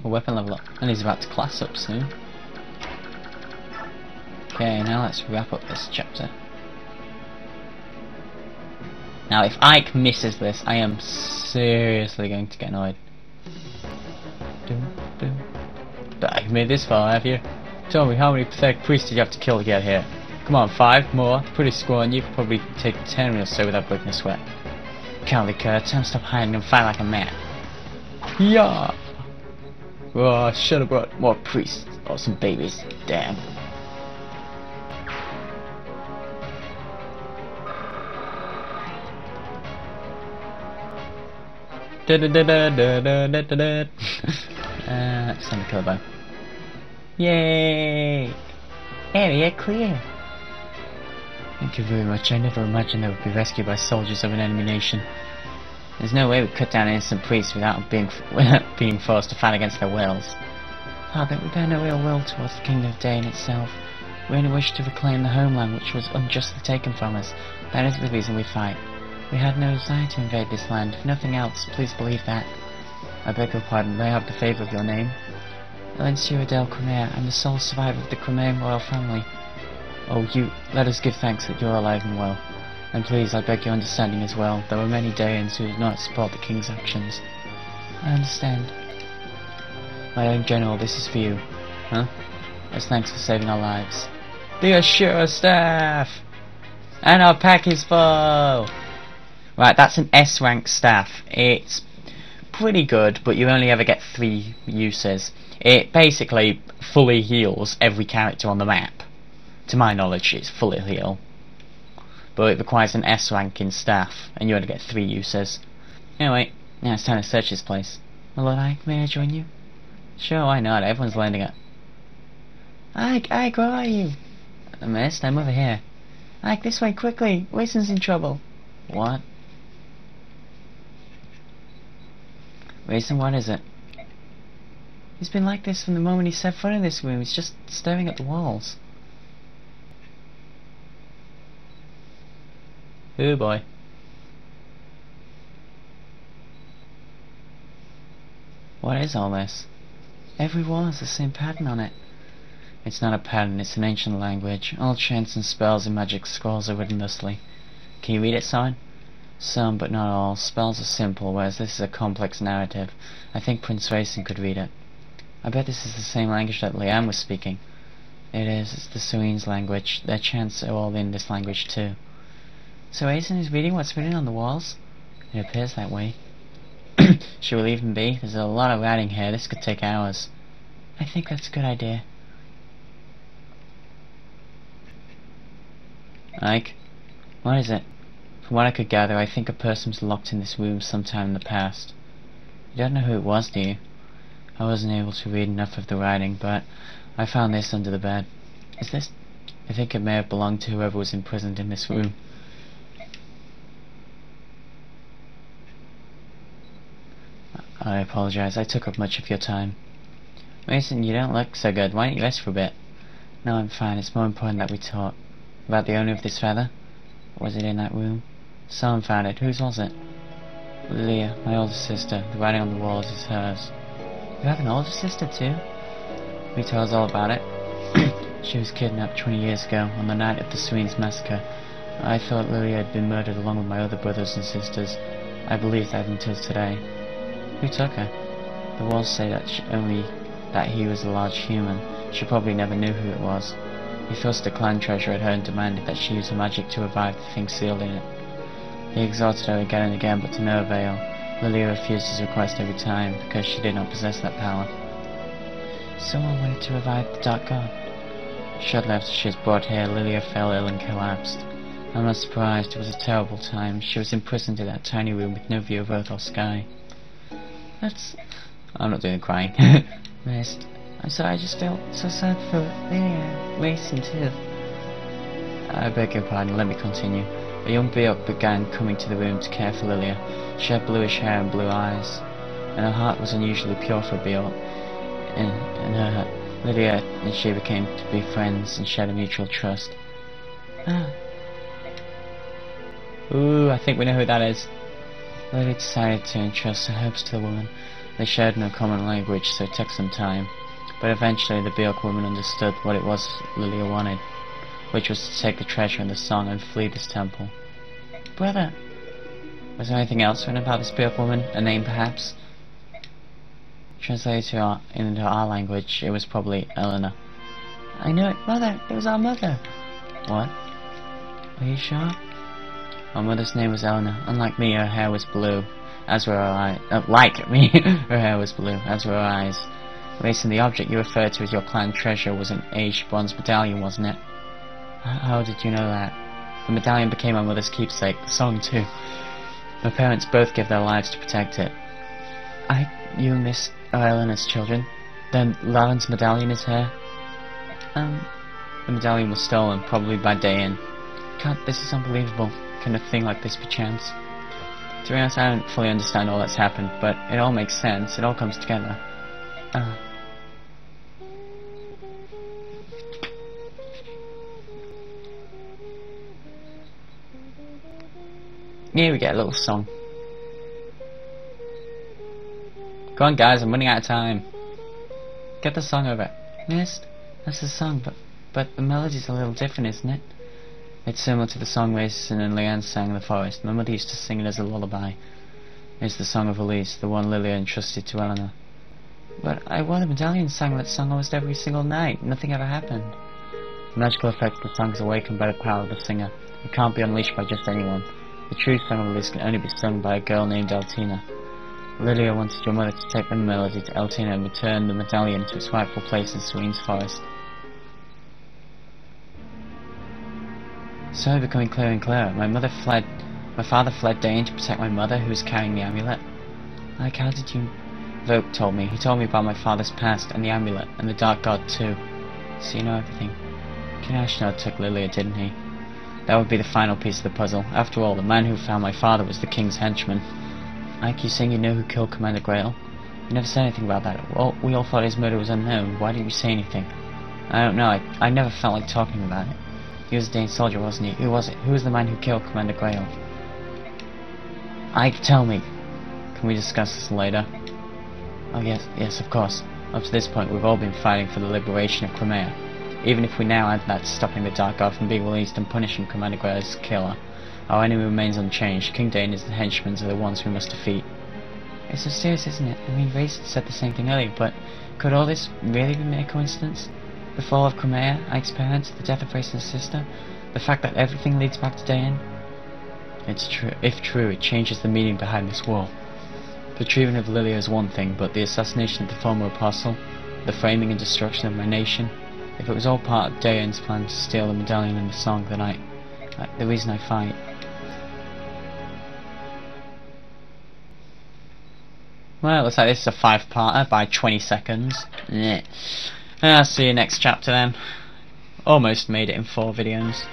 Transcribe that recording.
a weapon level up. And he's about to class up soon. Okay, now let's wrap up this chapter. Now if Ike misses this, I am seriously going to get annoyed. But you've made this far, have you? Tell me, how many pathetic priests did you have to kill to get here? Come on, 5 more? Pretty score, and you could probably take 10 or so without breaking a sweat. Cowardly cur, time to stop hiding and fight like a man. Yeah! Oh, should have brought more priests or some babies. Damn. Send a killer bow. Yay! Area clear! Thank you very much. I never imagined I would be rescued by soldiers of an enemy nation. There's no way we cut down innocent priests without being forced to fight against their wills. Father, we bear no ill will towards the Kingdom of Dane itself. We only wish to reclaim the homeland which was unjustly taken from us. That is the reason we fight. We had no desire to invade this land. If nothing else, please believe that. I beg your pardon, may I have the favour of your name? Elancia del Cremere. I'm the sole survivor of the Cremere royal family. Oh, let us give thanks that you're alive and well. And please, I beg your understanding as well. There were many Danes who did not support the king's actions. I understand. My own general, this is for you. Huh? As thanks for saving our lives. The Assure staff! And our pack is full! Right, that's an S rank staff. It's pretty good, but you only ever get 3 uses. It basically fully heals every character on the map. To my knowledge, it's fully heal. But it requires an S rank in staff, and you only get 3 uses. Anyway, now it's time to search this place. My Lord Ike, may I join you? Sure, why not? Everyone's landing it. Ike, where are you? I missed, I'm over here. Ike, this way, quickly! Wason's in trouble. What? Wason, what is it? He's been like this from the moment he set foot in this room. He's just staring at the walls. Oh boy. What is all this? Every wall has the same pattern on it. It's not a pattern, it's an ancient language. All chants and spells and magic scrolls are written thusly. Can you read it, son? Some, but not all. Spells are simple, whereas this is a complex narrative. I think Prince Racing could read it. I bet this is the same language that Liam was speaking. It is, it's the Suene's language. Their chants are all in this language too. So Aizen is reading what's written on the walls? It appears that way. Should we leave him be? There's a lot of writing here, this could take hours. I think that's a good idea. Ike? What is it? From what I could gather, I think a person was locked in this room sometime in the past. You don't know who it was, do you? I wasn't able to read enough of the writing, but I found this under the bed. Is this? I think it may have belonged to whoever was imprisoned in this room. I apologize, I took up much of your time. Mason, you don't look so good. Why don't you rest for a bit? No, I'm fine. It's more important that we talk. About the owner of this feather? Was it in that room? Someone found it. Whose was it? Lilia, my older sister. The writing on the walls is hers. You have an older sister too? He told us all about it. She was kidnapped 20 years ago, on the night of the Suene's massacre. I thought Lilia had been murdered along with my other brothers and sisters. I believed that until today. Who took her? The walls say that that he was a large human. She probably never knew who it was. He thrust a clan treasure at her and demanded that she use her magic to revive the thing sealed in it. He exhorted her again and again, but to no avail. Lilia refused his request every time, because she did not possess that power. Someone wanted to revive the Dark God. Shortly after she was brought here, Lilia fell ill and collapsed. I'm not surprised, it was a terrible time. She was imprisoned in that tiny room with no view of earth or sky. I'm not doing the crying. Missed. I'm sorry, I just felt so sad for Lilia. Racing too. I beg your pardon, let me continue. A young Bjork began coming to the room to care for Lilia. She had bluish hair and blue eyes, and her heart was unusually pure for Bjork. Lilia and she became to be friends and shared a mutual trust. Ooh, I think we know who that is. Lilia decided to entrust her hopes to the woman. They shared no common language, so it took some time. But eventually the Bjork woman understood what it was Lilia wanted, which was to take the treasure and the song and flee this temple. Brother! Was there anything else written about this Bjork woman? A name, perhaps? Translated into our language, it was probably Eleanor. I knew it, Mother! It was our mother! What? Are you sure? My mother's name was Eleanor. Unlike me, her hair was blue, as were her eyes. Like me, her hair was blue, as were her eyes. Mason, the object you referred to as your clan treasure was an aged bronze medallion, wasn't it? How did you know that? The medallion became my mother's keepsake, the song too. My parents both gave their lives to protect it. You missed Eleanor's children? Then Laren's medallion is here? The medallion was stolen, probably by Dayan. This is unbelievable. Can a thing like this be chance? To be honest, I don't fully understand all that's happened, but it all makes sense. It all comes together. Here we get a little song. Go on guys, I'm running out of time. Get the song over. Missed? That's the song, but the melody's a little different, isn't it? It's similar to the song Mason and Leanne sang in the forest. My mother used to sing it as a lullaby. It's the song of Elise, the one Lilia entrusted to Eleanor. But I wore the medallion sang that song almost every single night. Nothing ever happened. The magical effect of the song is awakened by the power of the singer. It can't be unleashed by just anyone. The true song of Elise can only be sung by a girl named Altina. Lilia wanted your mother to take the melody to Altina and return the medallion to its rightful place in Sween's forest. So becoming clearer and clearer. My father fled Dayan to protect my mother, who was carrying the amulet. Like, how did you... Vogue told me. He told me about my father's past, and the amulet, and the Dark God too. So you know everything. King Ashnod took Lilia, didn't he? That would be the final piece of the puzzle. After all, the man who found my father was the king's henchman. Ike, you saying you know who killed Commander Grail? You never said anything about that. Well, we all thought his murder was unknown. Why didn't you say anything? I don't know. I never felt like talking about it. He was a Dane soldier, wasn't he? Who was it? Who was the man who killed Commander Grail? Ike, tell me. Can we discuss this later? Oh yes, of course. Up to this point, we've all been fighting for the liberation of Crimea. Even if we now add that to stopping the Dark God from being released and punishing Commander Grail's killer, our enemy remains unchanged. King Dane and his henchmen are the ones we must defeat. It's so serious, isn't it? I mean, Rayson said the same thing earlier, but could all this really be mere coincidence? The fall of Crimea, Ike's parents, the death of Rayson's sister, the fact that everything leads back to Dayan? It's true. If true, it changes the meaning behind this war. The treatment of Lilia is one thing, but the assassination of the former apostle, the framing and destruction of my nation, if it was all part of Dayan's plan to steal the medallion and the song, then the reason I fight. Well, it looks like this is a 5-parter by 20 seconds. I'll see you next chapter then. Almost made it in 4 videos.